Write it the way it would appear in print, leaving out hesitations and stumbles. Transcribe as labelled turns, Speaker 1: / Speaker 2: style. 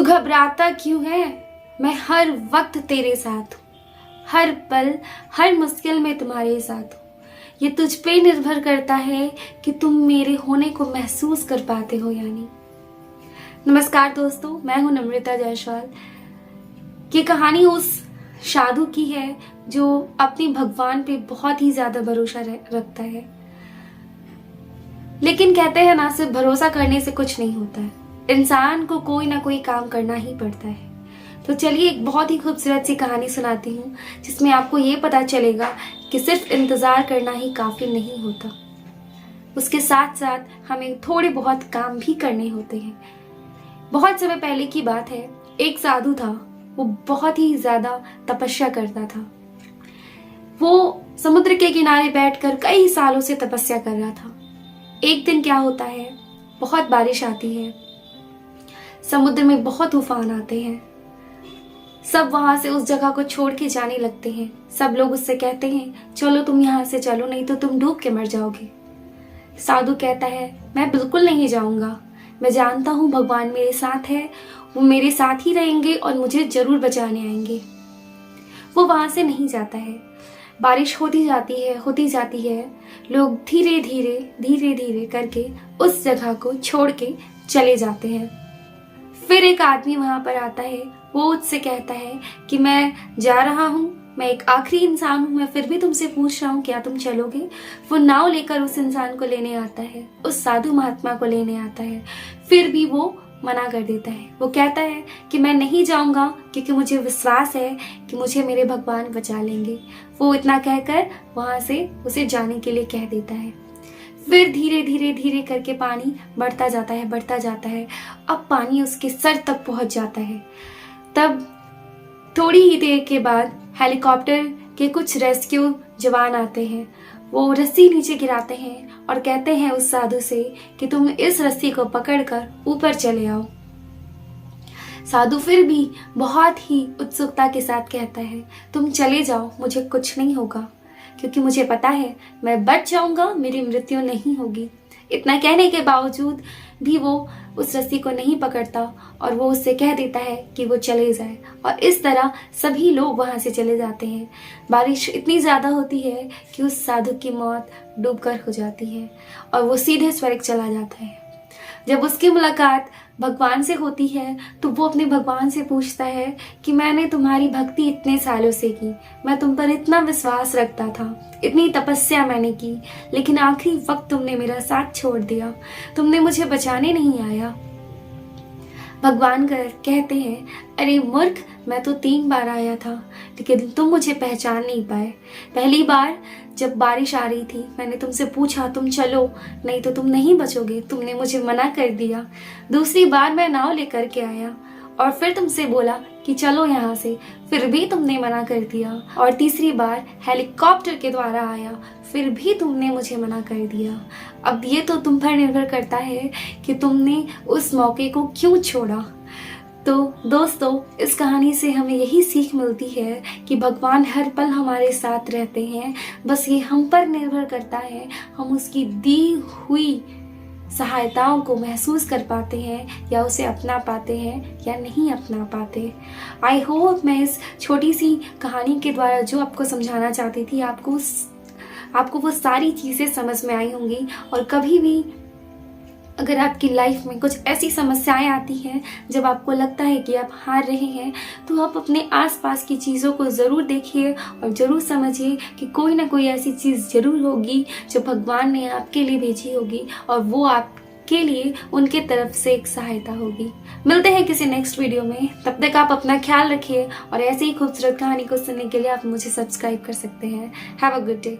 Speaker 1: तू घबराता क्यों है, मैं हर वक्त तेरे साथ हूँ, हर पल हर मुश्किल में तुम्हारे साथ हूँ। ये तुझ पे निर्भर करता है कि तुम मेरे होने को महसूस कर पाते हो या नहीं। नमस्कार दोस्तों, मैं हूं नम्रता जायसवाल। ये कहानी उस साधु की है जो अपने भगवान पे बहुत ही ज्यादा भरोसा रखता है। लेकिन कहते हैं ना, सिर्फ भरोसा करने से कुछ नहीं होता है, इंसान को कोई ना कोई काम करना ही पड़ता है। तो चलिए एक बहुत ही खूबसूरत सी कहानी सुनाती हूँ जिसमें आपको ये पता चलेगा कि सिर्फ इंतजार करना ही काफी नहीं होता, उसके साथ साथ हमें थोड़े बहुत काम भी करने होते हैं। बहुत समय पहले की बात है, एक साधु था। वो बहुत ही ज्यादा तपस्या करता था। वो समुद्र के किनारे बैठकर कई सालों से तपस्या कर रहा था। एक दिन क्या होता है, बहुत बारिश आती है, समुद्र में बहुत तूफान आते हैं। सब वहां से उस जगह को छोड़ के जाने लगते हैं। सब लोग उससे कहते हैं, चलो तुम यहाँ से चलो, नहीं तो तुम डूब के मर जाओगे। साधु कहता है, मैं बिल्कुल नहीं जाऊंगा, मैं जानता हूँ भगवान मेरे साथ है, वो मेरे साथ ही रहेंगे और मुझे जरूर बचाने आएंगे। वो वहां से नहीं जाता है। बारिश होती जाती है। लोग धीरे धीरे करके उस जगह को छोड़ के चले जाते हैं। फिर एक आदमी वहां पर आता है। वो उससे कहता है कि मैं जा रहा हूँ, मैं एक आखिरी इंसान हूँ, मैं फिर भी तुमसे पूछ रहा हूँ, क्या तुम चलोगे? वो नाव लेकर उस इंसान को लेने आता है, उस साधु महात्मा को लेने आता है। फिर भी वो मना कर देता है। वो कहता है कि मैं नहीं जाऊंगा क्योंकि मुझे विश्वास है कि मुझे मेरे भगवान बचा लेंगे। वो इतना कहकर वहां से उसे जाने के लिए कह देता है। फिर धीरे करके पानी बढ़ता जाता है। अब पानी उसके सर तक पहुंच जाता है। तब थोड़ी ही देर के बाद हेलीकॉप्टर के कुछ रेस्क्यू जवान आते हैं। वो रस्सी नीचे गिराते हैं और कहते हैं उस साधु से कि तुम इस रस्सी को पकड़कर ऊपर चले आओ। साधु फिर भी बहुत ही उत्सुकता के साथ कहता है, तुम चले जाओ, मुझे कुछ नहीं होगा, क्योंकि मुझे पता है मैं बच जाऊंगा, मेरी मृत्यु नहीं होगी। इतना कहने के बावजूद भी वो उस रस्सी को नहीं पकड़ता और वो उससे कह देता है कि वो चले जाए। और इस तरह सभी लोग वहां से चले जाते हैं। बारिश इतनी ज्यादा होती है कि उस साधु की मौत डूबकर हो जाती है और वो सीधे स्वर्ग चला जाता है। जब उसकी मुलाकात भगवान से होती है तो वो अपने भगवान से पूछता है कि मैंने तुम्हारी भक्ति इतने सालों से की, मैं तुम पर इतना विश्वास रखता था, इतनी तपस्या मैंने की, लेकिन आखिरी वक्त तुमने मेरा साथ छोड़ दिया, तुमने मुझे बचाने नहीं आया। भगवान कहते हैं, अरे मूर्ख, मैं तो 3 बार आया था, लेकिन तुम मुझे पहचान नहीं पाए। पहली बार जब बारिश आ रही थी, मैंने तुमसे पूछा तुम चलो, नहीं तो तुम नहीं बचोगे, तुमने मुझे मना कर दिया। दूसरी बार मैं नाव लेकर के आया और फिर तुमसे बोला कि चलो यहाँ से, फिर भी तुमने मना कर दिया। और तीसरी बार हेलीकॉप्टर के द्वारा आया, फिर भी तुमने मुझे मना कर दिया। अब ये तो तुम पर निर्भर करता है कि तुमने उस मौके को क्यों छोड़ा। तो दोस्तों, इस कहानी से हमें यही सीख मिलती है कि भगवान हर पल हमारे साथ रहते हैं, बस ये हम पर निर्भर करता है, हम उसकी दी हुई सहायताओं को महसूस कर पाते हैं या उसे अपना पाते हैं या नहीं अपना पाते। आई होप मैं इस छोटी सी कहानी के द्वारा जो आपको समझाना चाहती थी, आपको वो सारी चीज़ें समझ में आई होंगी। और कभी भी अगर आपकी लाइफ में कुछ ऐसी समस्याएं आती हैं जब आपको लगता है कि आप हार रहे हैं, तो आप अपने आसपास की चीज़ों को ज़रूर देखिए और ज़रूर समझिए कि कोई ना कोई ऐसी चीज़ ज़रूर होगी जो भगवान ने आपके लिए भेजी होगी और वो आपके लिए उनके तरफ से एक सहायता होगी। मिलते हैं किसी नेक्स्ट वीडियो में, तब तक आप अपना ख्याल रखिए और ऐसे ही खूबसूरत कहानी को सुनने के लिए आप मुझे सब्सक्राइब कर सकते हैं। Have a good day.